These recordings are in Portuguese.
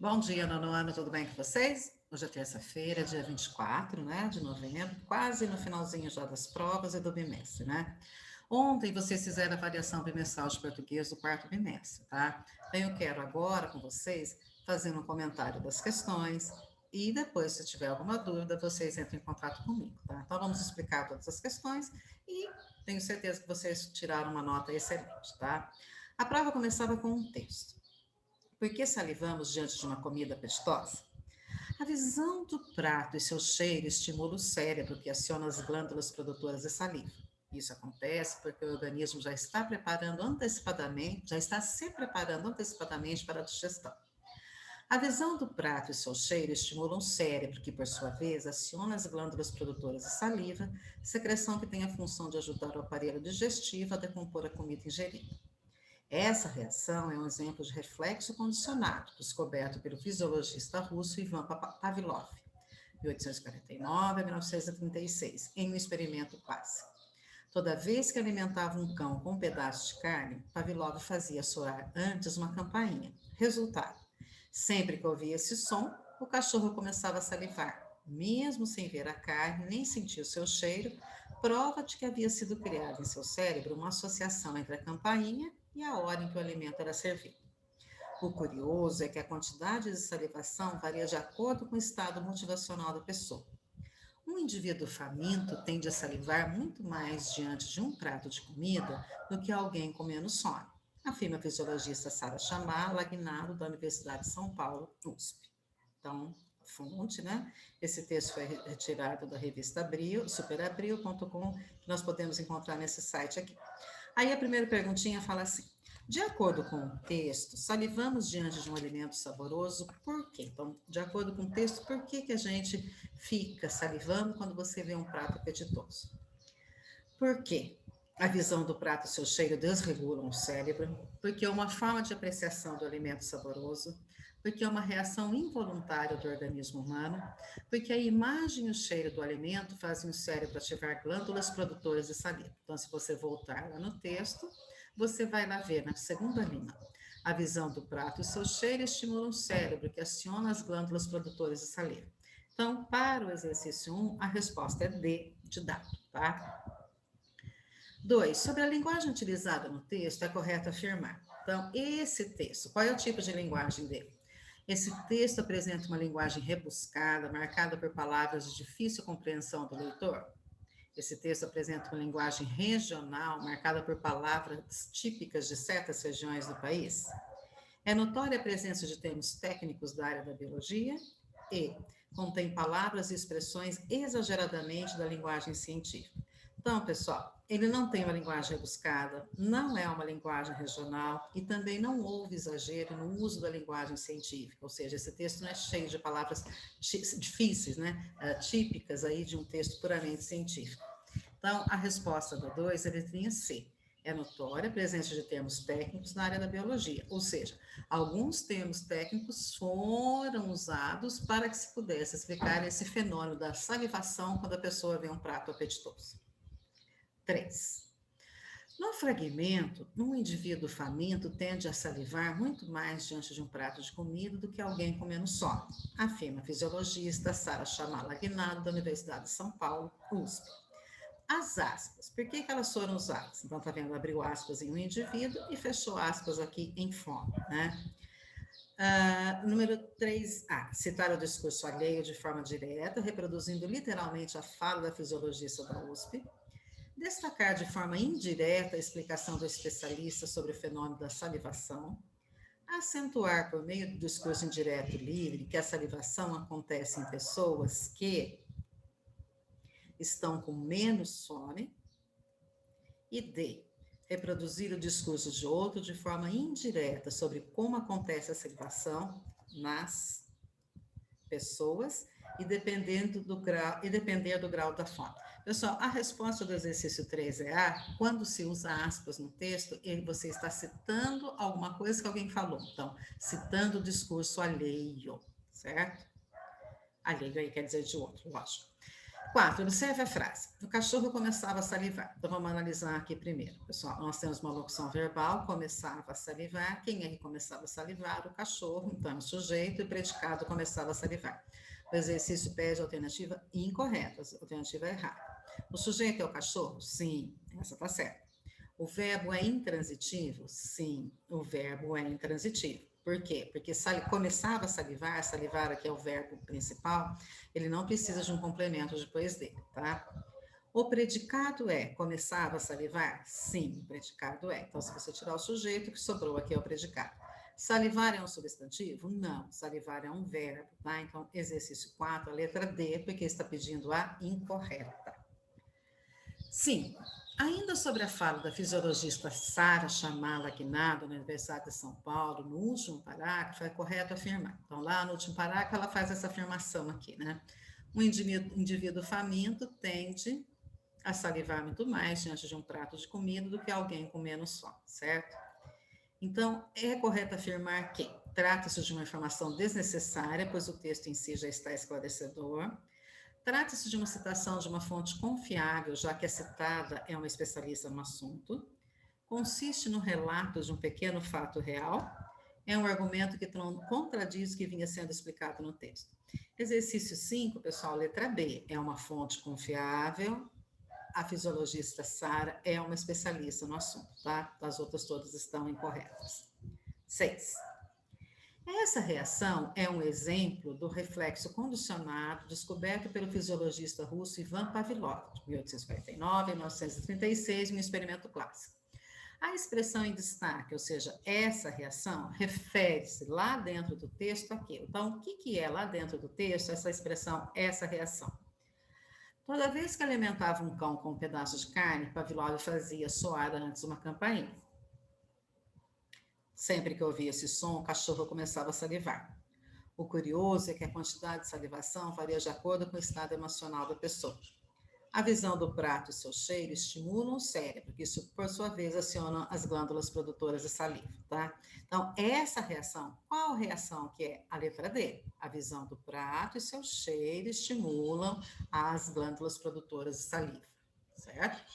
Bom dia, nono ano, tudo bem com vocês? Hoje é terça-feira, dia 24, né, de novembro, quase no finalzinho já das provas e do bimestre, né? Ontem vocês fizeram a avaliação bimestral de português do quarto bimestre, tá? Então eu quero agora com vocês fazer um comentário das questões e depois, se tiver alguma dúvida, vocês entram em contato comigo, tá? Então vamos explicar todas as questões e tenho certeza que vocês tiraram uma nota excelente, tá? A prova começava com um texto. Por que salivamos diante de uma comida apestosa? A visão do prato e seu cheiro estimula o cérebro, que aciona as glândulas produtoras de saliva. Isso acontece porque o organismo já está se preparando antecipadamente para a digestão. A visão do prato e seu cheiro estimulam o cérebro, que por sua vez aciona as glândulas produtoras de saliva, secreção que tem a função de ajudar o aparelho digestivo a decompor a comida ingerida. Essa reação é um exemplo de reflexo condicionado, descoberto pelo fisiologista russo Ivan Pavlov, de 1849 a 1936, em um experimento clássico. Toda vez que alimentava um cão com um pedaço de carne, Pavlov fazia soar antes uma campainha. Resultado: sempre que ouvia esse som, o cachorro começava a salivar, mesmo sem ver a carne nem sentir o seu cheiro, prova de que havia sido criada em seu cérebro uma associação entre a campainha e a hora em que o alimento era servido. O curioso é que a quantidade de salivação varia de acordo com o estado motivacional da pessoa. Um indivíduo faminto tende a salivar muito mais diante de um prato de comida do que alguém com menos fome, afirma a fisiologista Sara Chamar Lagnado, da Universidade de São Paulo, USP. Então, fonte, né? Esse texto foi retirado da revista Abril, superabril.com, que nós podemos encontrar nesse site aqui. Aí a primeira perguntinha fala assim: de acordo com o texto, salivamos diante de um alimento saboroso, por quê? Então, de acordo com o texto, por que que a gente fica salivando quando você vê um prato apetitoso? Por quê? A visão do prato e seu cheiro desregulam o cérebro, porque é uma forma de apreciação do alimento saboroso, porque é uma reação involuntária do organismo humano, porque a imagem e o cheiro do alimento fazem o cérebro ativar glândulas produtoras de saliva. Então, se você voltar lá no texto, você vai lá ver na segunda linha. A visão do prato e seu cheiro estimulam o cérebro, que aciona as glândulas produtoras de saliva. Então, para o exercício 1, a resposta é D de dado, tá? 2. Sobre a linguagem utilizada no texto, é correto afirmar. Então, esse texto, qual é o tipo de linguagem dele? Esse texto apresenta uma linguagem rebuscada, marcada por palavras de difícil compreensão do leitor? Esse texto apresenta uma linguagem regional, marcada por palavras típicas de certas regiões do país? É notória a presença de termos técnicos da área da biologia? E contém palavras e expressões exageradamente da linguagem científica. Então, pessoal, ele não tem uma linguagem rebuscada, não é uma linguagem regional e também não houve exagero no uso da linguagem científica, ou seja, esse texto não é cheio de palavras difíceis, né, típicas aí de um texto puramente científico. Então, a resposta da 2 é a letrinha C. É notória a presença de termos técnicos na área da biologia, ou seja, alguns termos técnicos foram usados para que se pudesse explicar esse fenômeno da salivação quando a pessoa vê um prato apetitoso. 3. No fragmento, um indivíduo faminto tende a salivar muito mais diante de um prato de comida do que alguém comendo só, afirma a fisiologista Sara Chamala Aguinaldo, da Universidade de São Paulo, USP. As aspas, por que elas foram usadas? Então, tá vendo, abriu aspas em um indivíduo e fechou aspas aqui em fome, né? Número 3A, citar o discurso alheio de forma direta, reproduzindo literalmente a fala da fisiologista da USP. Destacar de forma indireta a explicação do especialista sobre o fenômeno da salivação. Acentuar por meio do discurso indireto livre que a salivação acontece em pessoas que estão com menos fome. E D. Reproduzir o discurso de outro de forma indireta sobre como acontece a salivação nas pessoas e depender do grau da fome. Pessoal, a resposta do exercício 3 é A. Quando se usa aspas no texto, você está citando alguma coisa que alguém falou. Então, citando o discurso alheio, certo? Alheio aí quer dizer de outro, lógico. 4. Observe a frase. O cachorro começava a salivar. Então, vamos analisar aqui primeiro. Pessoal, nós temos uma locução verbal, começava a salivar. Quem é que começava a salivar? O cachorro. Então, o sujeito e o predicado começava a salivar. O exercício pede a alternativa incorreta, a alternativa errada. O sujeito é o cachorro? Sim, essa está certa. O verbo é intransitivo? Sim, o verbo é intransitivo. Por quê? Porque começava a salivar, salivar aqui é o verbo principal, ele não precisa de um complemento depois dele, tá? O predicado é, começava a salivar? Sim, o predicado é. Então, se você tirar o sujeito, o que sobrou aqui é o predicado. Salivar é um substantivo? Não, salivar é um verbo, tá? Então, exercício 4, a letra D, porque está pedindo a incorreta. 5. Ainda sobre a fala da fisiologista Sara Chamala Guinado, na Universidade de São Paulo, no último parágrafo, é correto afirmar. Então, lá no último parágrafo, ela faz essa afirmação aqui, né? Um indivíduo faminto tende a salivar muito mais diante de um prato de comida do que alguém com menos fome, certo? Então, é correto afirmar que trata-se de uma informação desnecessária, pois o texto em si já está esclarecedor. Trata-se de uma citação de uma fonte confiável, já que a citada é uma especialista no assunto. Consiste no relato de um pequeno fato real. É um argumento que contradiz o que vinha sendo explicado no texto. Exercício 5, pessoal, letra B. É uma fonte confiável. A fisiologista Sara é uma especialista no assunto, tá? As outras todas estão incorretas. 6. Essa reação é um exemplo do reflexo condicionado descoberto pelo fisiologista russo Ivan Pavlov, de 1849 a 1936, em um experimento clássico. A expressão em destaque, ou seja, essa reação, refere-se lá dentro do texto àquilo. Então, o que é lá dentro do texto essa expressão, essa reação? Toda vez que alimentava um cão com um pedaço de carne, Pavlov fazia soar antes uma campainha. Sempre que ouvia esse som, o cachorro começava a salivar. O curioso é que a quantidade de salivação varia de acordo com o estado emocional da pessoa. A visão do prato e seu cheiro estimulam o cérebro, que isso, por sua vez, aciona as glândulas produtoras de saliva, tá? Então, essa reação, qual reação que é? A letra D. A visão do prato e seu cheiro estimulam as glândulas produtoras de saliva, certo?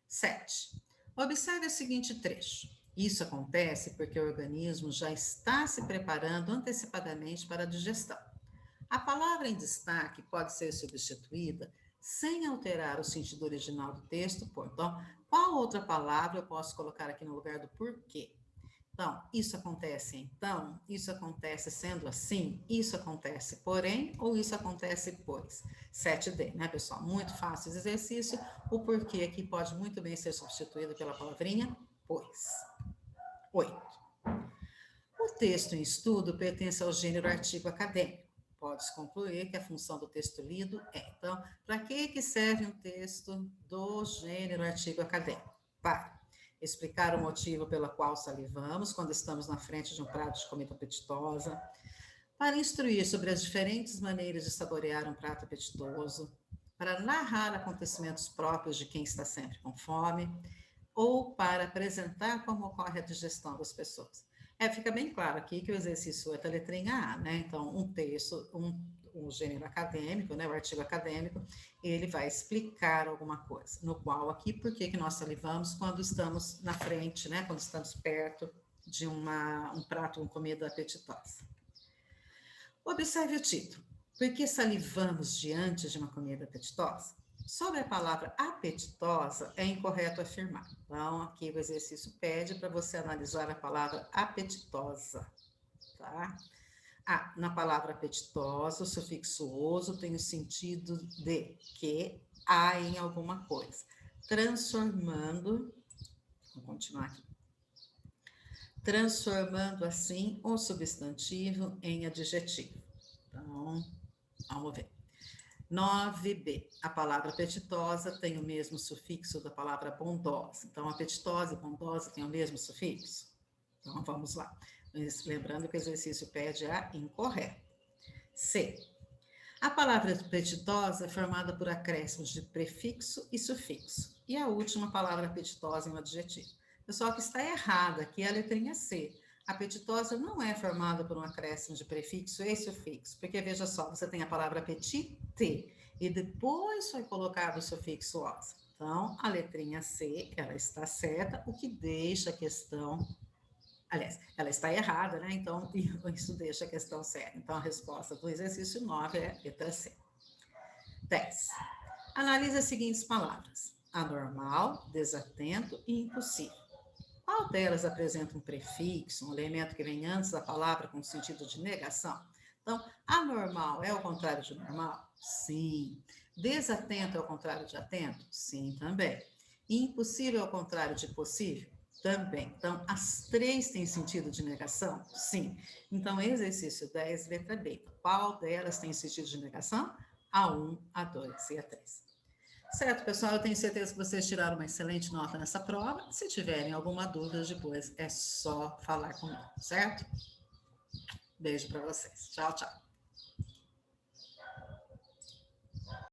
7. Observe o seguinte trecho. Isso acontece porque o organismo já está se preparando antecipadamente para a digestão. A palavra em destaque pode ser substituída sem alterar o sentido original do texto por. Então, qual outra palavra eu posso colocar aqui no lugar do porquê? Então, isso acontece sendo assim, isso acontece porém, ou isso acontece pois. 7D, né, pessoal? Muito fácil esse exercício. O porquê aqui pode muito bem ser substituído pela palavrinha pois. 8. O texto em estudo pertence ao gênero artigo acadêmico. Pode-se concluir que a função do texto lido é. Então, para que serve um texto do gênero artigo acadêmico? Para explicar o motivo pelo qual salivamos quando estamos na frente de um prato de comida apetitosa, para instruir sobre as diferentes maneiras de saborear um prato apetitoso, para narrar acontecimentos próprios de quem está sempre com fome, ou para apresentar como ocorre a digestão das pessoas. Fica bem claro aqui que o exercício é a letrinha A, né? Então, um texto, um gênero acadêmico, né, o artigo acadêmico, ele vai explicar alguma coisa, no qual aqui, por que nós salivamos quando estamos na frente, né, quando estamos perto de um prato, uma comida apetitosa. Observe o título. Por que salivamos diante de uma comida apetitosa? Sobre a palavra apetitosa, é incorreto afirmar. Então, aqui o exercício pede para você analisar a palavra apetitosa, tá? Na palavra apetitosa, o sufixo oso tem o sentido de que há em alguma coisa, transformando, vou continuar aqui, transformando assim o substantivo em adjetivo. Então, vamos ver. 9b, a palavra apetitosa tem o mesmo sufixo da palavra bondosa. Então, apetitosa e bondosa têm o mesmo sufixo? Então, vamos lá. Lembrando que o exercício pede a incorreta. C. A palavra apetitosa é formada por acréscimos de prefixo e sufixo. E a última palavra apetitosa é um adjetivo. Pessoal, que está errada aqui é a letrinha C. Apetitosa não é formada por um acréscimo de prefixo e sufixo, porque veja só, você tem a palavra apetite e depois foi colocado o sufixo osa. Então, a letrinha C, ela está certa, o que deixa a questão, aliás, ela está errada, né? Então, isso deixa a questão certa. Então, a resposta do exercício 9 é a letra C. 10. Analise as seguintes palavras: anormal, desatento e impossível. Qual delas apresenta um prefixo, um elemento que vem antes da palavra com sentido de negação? Então, anormal é o contrário de normal? Sim. Desatento é o contrário de atento? Sim, também. E impossível é o contrário de possível? Também. Então, as três têm sentido de negação? Sim. Então, exercício 10, letra B. Qual delas tem sentido de negação? A1, A2 e A3. Certo, pessoal, eu tenho certeza que vocês tiraram uma excelente nota nessa prova. Se tiverem alguma dúvida depois, é só falar comigo, certo? Beijo para vocês. Tchau, tchau.